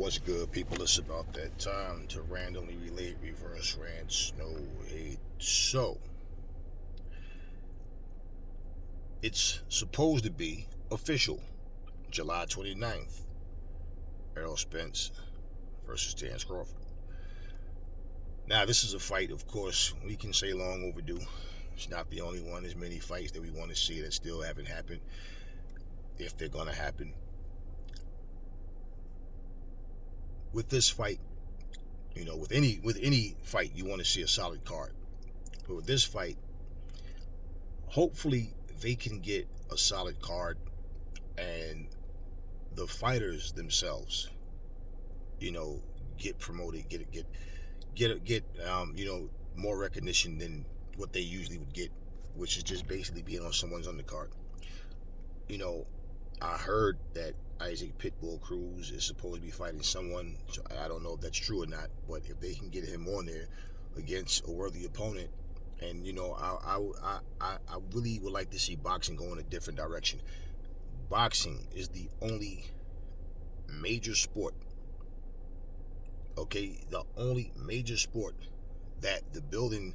What's good, people? It's about that time to randomly relate reverse rants, no hate. So, it's supposed to be official. July 29th, Errol Spence versus Spence Crawford. Now, this is a fight, of course, we can say long overdue. It's not the only one. There's many fights that we want to see that still haven't happened, if they're going to happen. With this fight, with any fight, you want to see a solid card. But with this fight, hopefully they can get a solid card, and the fighters themselves, get promoted, get more recognition than what they usually would get, which is just basically being on someone's undercard. I heard that Isaac Pitbull Cruz is supposed to be fighting someone. So I don't know if that's true or not, but if they can get him on there against a worthy opponent, and I really would like to see boxing go in a different direction. Boxing is the only major sport, the only major sport that the building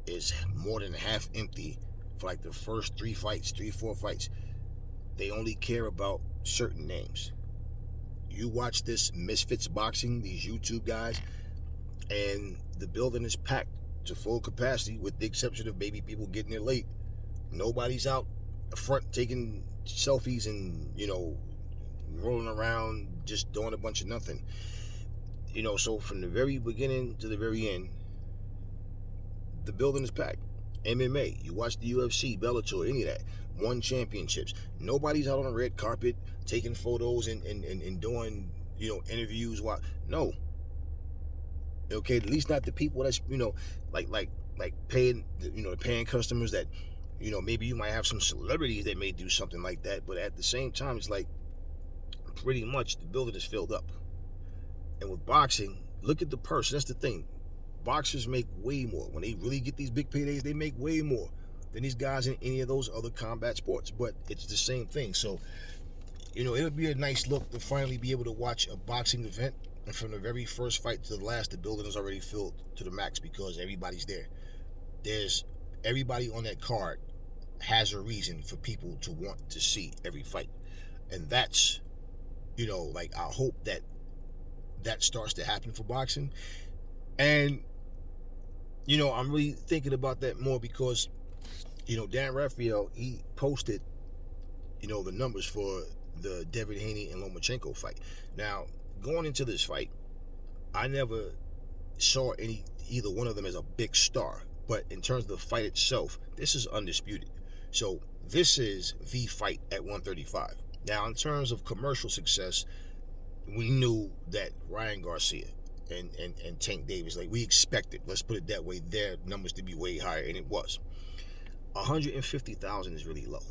is more than half empty for like the first 4 fights. They only care about certain names. You watch this Misfits Boxing, these YouTube guys, and the building is packed to full capacity with the exception of maybe people getting there late. Nobody's out front taking selfies and, rolling around just doing a bunch of nothing. So from the very beginning to the very end, the building is packed. MMA, you watch the UFC, Bellator, any of that, won championships. Nobody's out on the red carpet taking photos and doing, interviews. No. Okay, at least not the people that's, like paying, the paying customers that, maybe you might have some celebrities that may do something like that, but at the same time, it's like pretty much the building is filled up. And with boxing, look at the purse. That's the thing. Boxers make way more. When they really get these big paydays, they make way more than these guys in any of those other combat sports. But it's the same thing. So, it'll be a nice look to finally be able to watch a boxing event. And from the very first fight to the last, the building is already filled to the max because everybody's there. There's everybody on that card has a reason for people to want to see every fight. And that's, I hope that starts to happen for boxing. And I'm really thinking about that more because, Dan Rafael, he posted, the numbers for the Devin Haney and Lomachenko fight. Now, going into this fight, I never saw either one of them as a big star. But in terms of the fight itself, this is undisputed. So this is the fight at 135. Now, in terms of commercial success, we knew that Ryan Garcia and Tank Davis, we expected, let's put it that way, their numbers to be way higher, and it was. 150,000 is really low.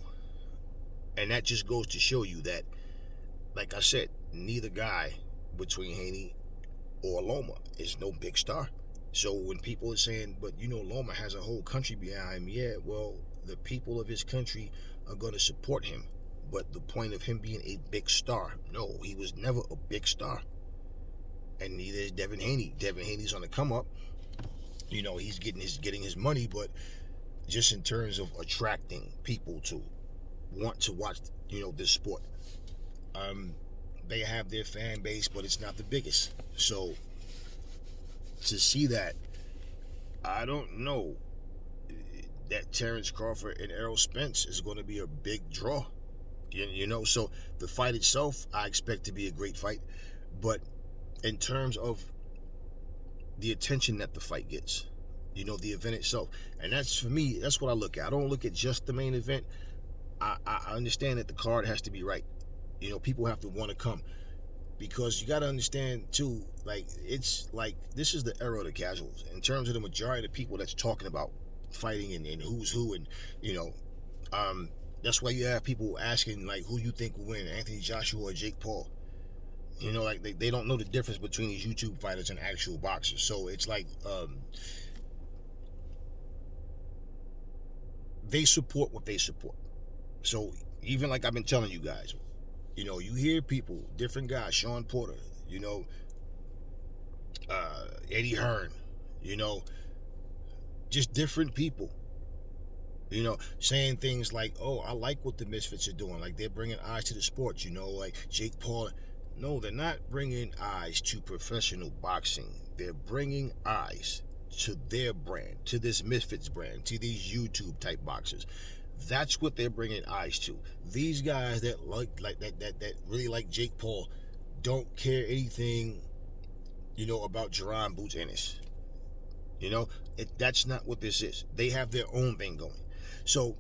And that just goes to show you that, like I said, neither guy between Haney or Loma is no big star. So when people are saying, but Loma has a whole country behind him, yeah, well, the people of his country are going to support him. But the point of him being a big star, no, he was never a big star. And neither is Devin Haney. Devin Haney's on the come up. He's getting his money, but just in terms of attracting people to want to watch, this sport, they have their fan base, but it's not the biggest. So to see that, I don't know that Terrence Crawford and Errol Spence is going to be a big draw. So the fight itself, I expect to be a great fight, but in terms of the attention that the fight gets, the event itself, and that's, for me, that's what I look at. I don't look at just the main event. I understand that the card has to be right. People have to want to come, because you got to understand too, it's like this is the era of the casuals in terms of the majority of the people that's talking about fighting and who's who, and that's why you have people asking who you think will win, Anthony Joshua or Jake Paul. They don't know the difference between these YouTube fighters and actual boxers. So it's they support what they support. So even like I've been telling you guys, you hear people, different guys, Sean Porter, you know, Eddie Hearn, you know, just different people, you know, saying things like, oh, I like what the Misfits are doing. Like, they're bringing eyes to the sport, you know, like Jake Paul. No, they're not bringing eyes to professional boxing. They're bringing eyes to their brand, to this Misfits brand, to these YouTube type boxers. That's what they're bringing eyes to. These guys that that really like Jake Paul don't care anything, you know, about Jerron Boots Ennis. You know, that's not what this is. They have their own thing going. So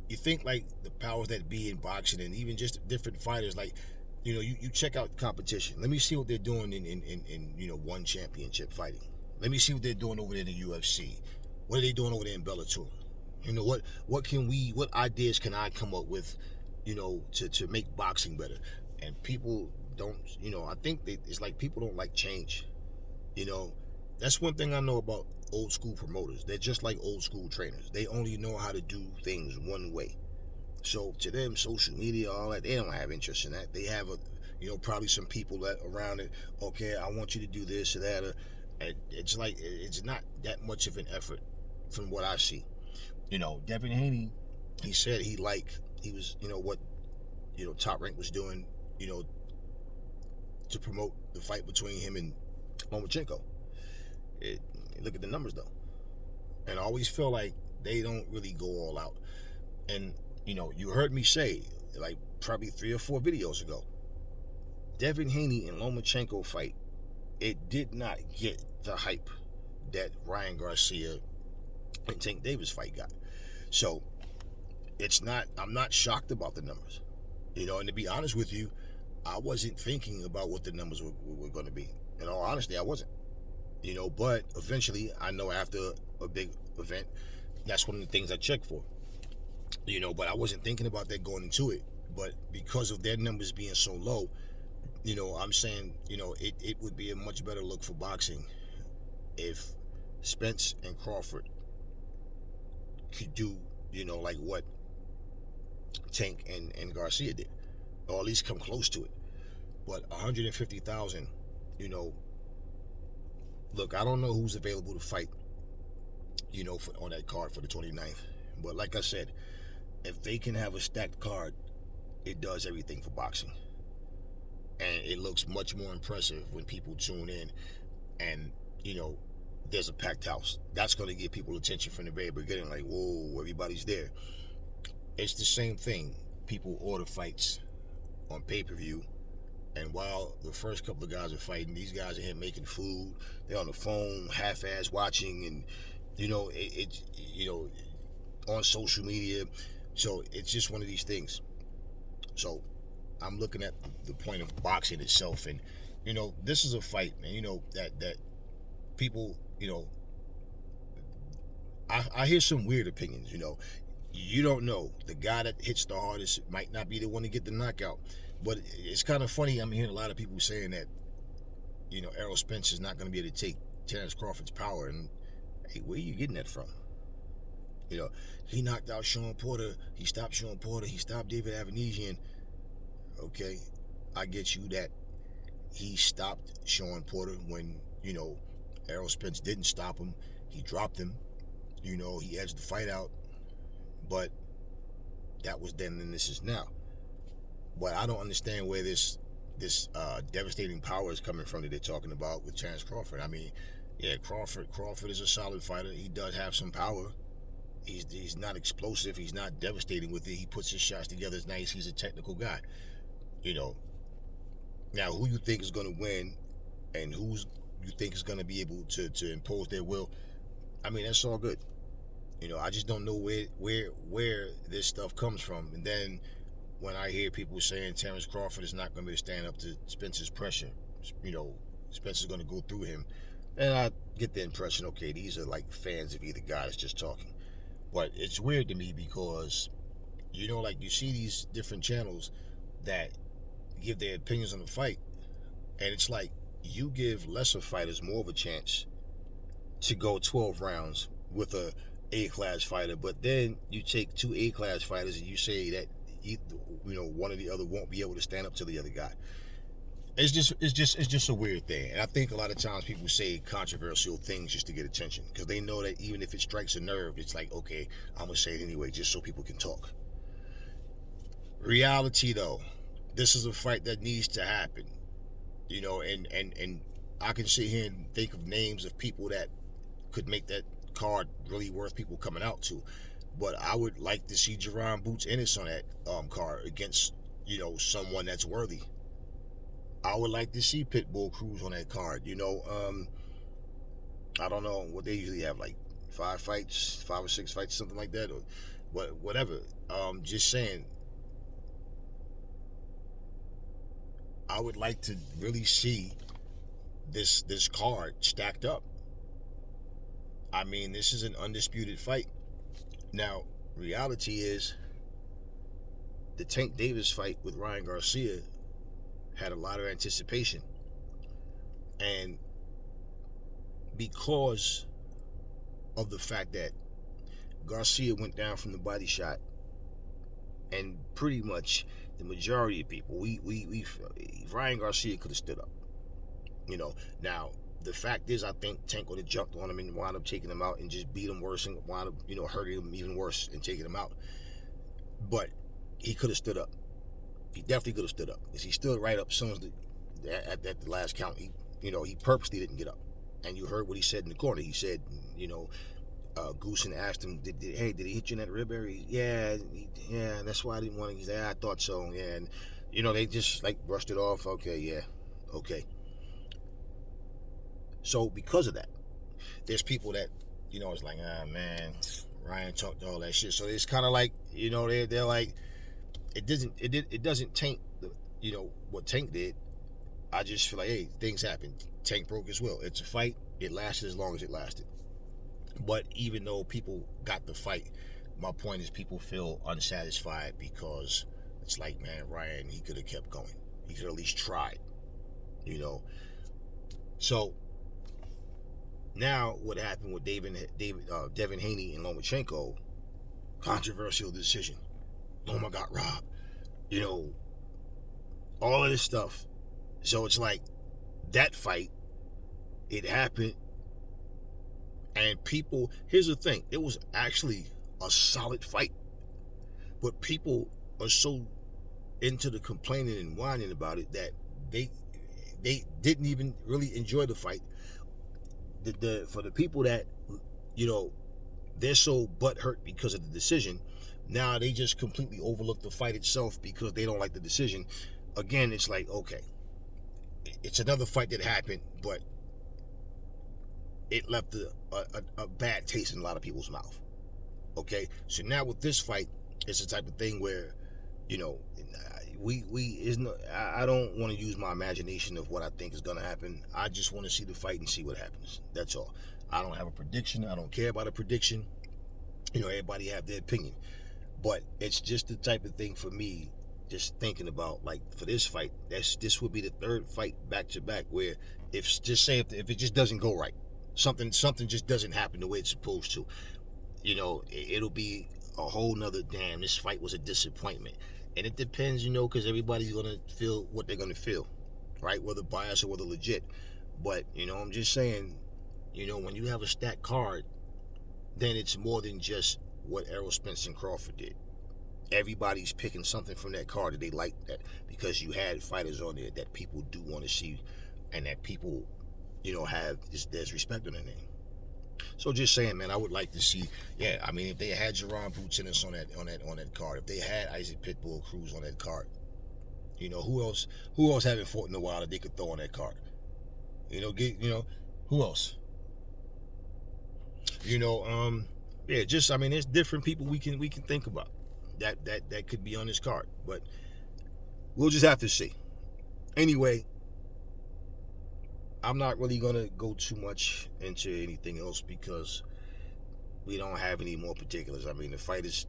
you think like the powers that be in boxing and even just different fighters, like, you know, you check out competition. Let me see what they're doing in you know, one championship fighting. Let me see what they're doing over there in the UFC. What are they doing over there in Bellator? You know, what ideas can I come up with, you know, to make boxing better? And people don't, you know, I think it's like people don't like change. You know, that's one thing I know about old school promoters. They're just like old school trainers. They only know how to do things one way. So to them, social media, all that, they don't have interest in that. They have you know, probably some people that around it. Okay, I want you to do this or that. And it's like it's not that much of an effort, from what I see. You know, Devin Haney, he said he was, you know, what, you know, Top Rank was doing, you know, to promote the fight between him and Lomachenko. Look at the numbers though, and I always feel like they don't really go all out. And you know, you heard me say, like probably 3 or 4 videos ago, Devin Haney and Lomachenko fight, it did not get the hype that Ryan Garcia and Tank Davis fight got. So I'm not shocked about the numbers, you know. And to be honest with you, I wasn't thinking about what the numbers were going to be. In all honesty, I wasn't. You know, but eventually, I know after a big event, that's one of the things I check for. You know, but I wasn't thinking about that going into it. But because of their numbers being so low, you know, I'm saying, you know, it would be a much better look for boxing if Spence and Crawford could do, you know, like what Tank and Garcia did, or at least come close to it. But 150,000, you know, look, I don't know who's available to fight, you know, on that card for the 29th. But like I said, if they can have a stacked card, it does everything for boxing. And it looks much more impressive when people tune in and, you know, there's a packed house. That's going to get people attention from the very beginning. Like, whoa, everybody's there. It's the same thing. People order fights on pay-per-view, and while the first couple of guys are fighting, these guys are here making food. They're on the phone, half-ass watching, and you know, you know, on social media. So it's just one of these things. So I'm looking at the point of boxing itself, and you know, this is a fight, and you know that people, you know, I hear some weird opinions. You know, you don't know, the guy that hits the hardest might not be the one to get the knockout. But it's kind of funny. I'm hearing a lot of people saying that, you know, Errol Spence is not going to be able to take Terence Crawford's power. And hey, where are you getting that from? You know, he knocked out Sean Porter. He stopped Sean Porter. He stopped David Avanesian. Okay, I get you that he stopped Sean Porter when, you know, Errol Spence didn't stop him. He dropped him. You know, he edged the fight out. But that was then, and this is now. But I don't understand where this devastating power is coming from that they're talking about with Terence Crawford. I mean, yeah, Crawford is a solid fighter. He does have some power. He's not explosive. He's not devastating with it. He puts his shots together. It's nice. He's a technical guy. You know. Now, who you think is going to win, and who's you think is going to be able to impose their will? I mean, that's all good. You know, I just don't know where this stuff comes from. And then when I hear people saying Terence Crawford is not going to be able to stand up to Spence's pressure, you know, Spence is going to go through him, and I get the impression, okay, these are like fans of either guy that's just talking. But it's weird to me because, you know, like you see these different channels that give their opinions on the fight, and it's like you give lesser fighters more of a chance to go 12 rounds with a A-class fighter, but then you take 2 A-class fighters and you say that you know, one or the other won't be able to stand up to the other guy. it's just a weird thing, and I think a lot of times people say controversial things just to get attention because they know that even if it strikes a nerve, it's like, okay, I'm gonna say it anyway just so people can talk. Reality though, this is a fight that needs to happen, and I can sit here and think of names of people that could make that card really worth people coming out to. But I would like to see Jerron Boots Ennis on that card against, someone that's worthy. I would like to see Pitbull Cruz on that card. I don't know what they usually have, like 5 or 6 fights, something like that, or whatever. Just saying, I would like to really see this card stacked up. I mean, this is an undisputed fight. Now, reality is the Tank Davis fight with Ryan Garcia had a lot of anticipation. And because of the fact that Garcia went down from the body shot, and pretty much the majority of people, Ryan Garcia could have stood up. Now the fact is, I think Tank would have jumped on him and wound up taking him out and just beat him worse and wound up, hurting him even worse and taking him out. But he could have stood up. He definitely could have stood up. Because he stood right up as soon as at the last count. He purposely didn't get up. And you heard what he said in the corner. He said, Goosen asked him, did he hit you in that rib area? Yeah, that's why I didn't want to. He said, I thought so. Yeah, and, they just like brushed it off. Okay, yeah, okay. So because of that, there's people that, it's like, man, Ryan talked all that shit. So it's kind of like, they're like, it doesn't taint what Tank did. I just feel like, hey, things happen. Tank broke his will. It's a fight. It lasted as long as it lasted. But even though people got the fight, my point is people feel unsatisfied because it's like, man, Ryan, he could have kept going. He could at least tried. So now what happened with Devin Haney and Lomachenko? Controversial decision. Oh my God, Rob. All of this stuff. So it's like that fight, it happened, and people, here's the thing, it was actually a solid fight, but people are so into the complaining and whining about it that they didn't even really enjoy the fight. For the people that, they're so butthurt because of the decision, now they just completely overlook the fight itself because they don't like the decision. Again, it's like, okay, it's another fight that happened, but it left a bad taste in a lot of people's mouth. Okay, so now with this fight, it's the type of thing where, I don't want to use my imagination of what I think is going to happen. I just want to see the fight and see what happens. That's all. I don't have a prediction. I don't care about a prediction. Everybody have their opinion. But it's just the type of thing for me, just thinking about, like, for this fight, this would be the third fight back to back where if it just doesn't go right, something just doesn't happen the way it's supposed to, it'll be a whole nother, damn, this fight was a disappointment. And it depends, because everybody's going to feel what they're going to feel, right? Whether biased or whether legit. But, I'm just saying, when you have a stacked card, then it's more than just what Errol Spence and Crawford did. Everybody's picking something from that card that they like, that because you had fighters on there that people do want to see and that people, there's respect on their name. So just saying, man, I would like to see, if they had Jerron Boots Ennis on that card, if they had Isaac Pitbull Cruz on that card, who else haven't fought in a while that they could throw on that card? Who else? There's different people we can think about that could be on this card, but we'll just have to see. Anyway, I'm not really going to go too much into anything else because we don't have any more particulars. The fight is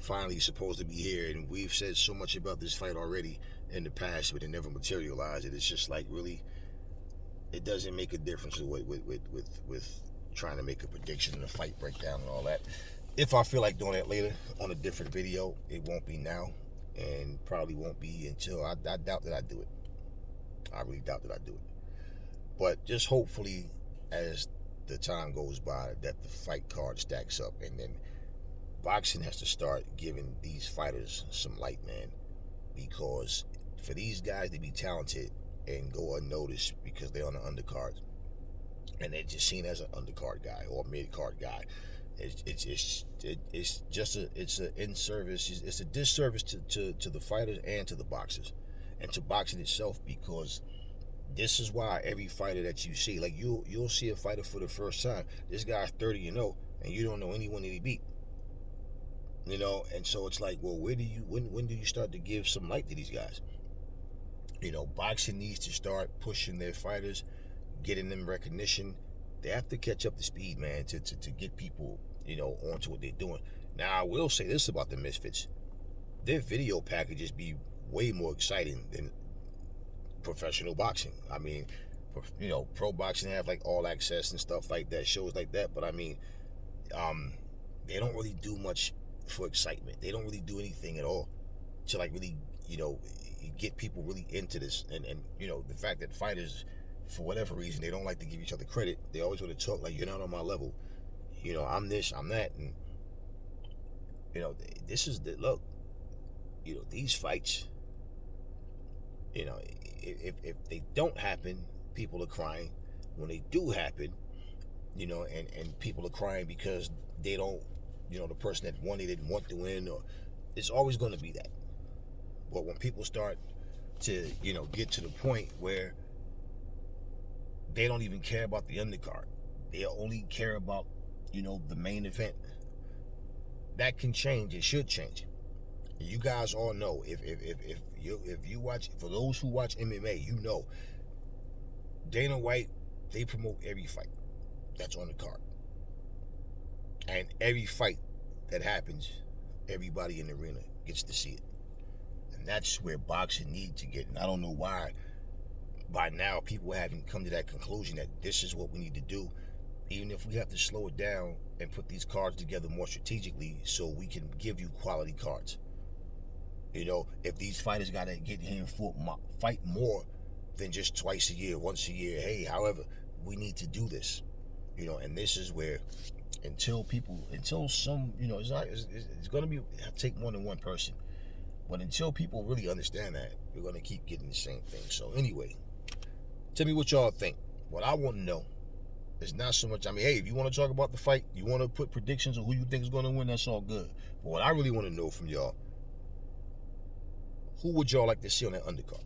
finally supposed to be here, and we've said so much about this fight already in the past, but it never materialized. It's just like, really, it doesn't make a difference with trying to make a prediction and a fight breakdown and all that. If I feel like doing that later on a different video, it won't be now, and probably won't be until I doubt that I do it. really doubt that I do it. But just hopefully, as the time goes by, that the fight card stacks up, and then boxing has to start giving these fighters some light, man. Because for these guys to be talented and go unnoticed because they're on the undercard, and they're just seen as an undercard guy or mid-card guy, it's just a in-service. It's a disservice to the fighters and to the boxers and to boxing itself, because this is why every fighter that you see, like you'll see a fighter for the first time, this guy's 30-0, and you don't know anyone that he beat. And so it's like, well, when do you start to give some light to these guys? Boxing needs to start pushing their fighters, getting them recognition. They have to catch up to speed, man, to get people, onto what they're doing. Now, I will say this about the Misfits. Their video packages be way more exciting than professional boxing. I mean, pro boxing have like All Access and stuff like that, shows like that, but I mean, they don't really do much for excitement. They don't really do anything at all to like really, get people really into this. And the fact that fighters, for whatever reason, they don't like to give each other credit. They always want to talk like, you're not on my level. I'm this, I'm that. And, this is the look. These fights, if they don't happen, people are crying. When they do happen, and people are crying because they don't, the person that won, they didn't want to win, or it's always going to be that. But when people start to, get to the point where they don't even care about the undercard, they only care about, the main event, that can change. It should change. You guys all know, if you watch, for those who watch MMA, Dana White, they promote every fight that's on the card. And every fight that happens, everybody in the arena gets to see it. And that's where boxing needs to get. And I don't know why by now people haven't come to that conclusion that this is what we need to do. Even if we have to slow it down and put these cards together more strategically so we can give you quality cards. If these fighters got to get here and fight more than just twice a year, once a year, hey, however, we need to do this. And this is where until some, it's going to take more than one person. But until people really understand that, we're going to keep getting the same thing. So anyway, tell me what y'all think. What I want to know is not so much, hey, if you want to talk about the fight, you want to put predictions of who you think is going to win, that's all good. But what I really want to know from y'all, who would y'all like to see on that undercard?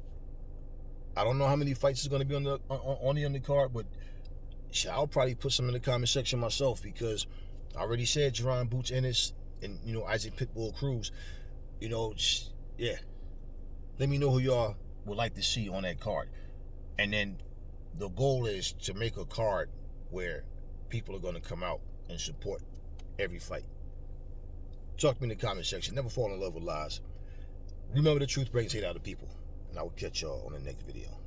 I don't know how many fights is going to be on the undercard, but I'll probably put some in the comment section myself, because I already said Jerron Boots Ennis and, Isaac Pitbull Cruz. Yeah. Let me know who y'all would like to see on that card. And then the goal is to make a card where people are going to come out and support every fight. Talk to me in the comment section. Never fall in love with lies. Remember, the truth brings hate out of people. And I will catch y'all on the next video.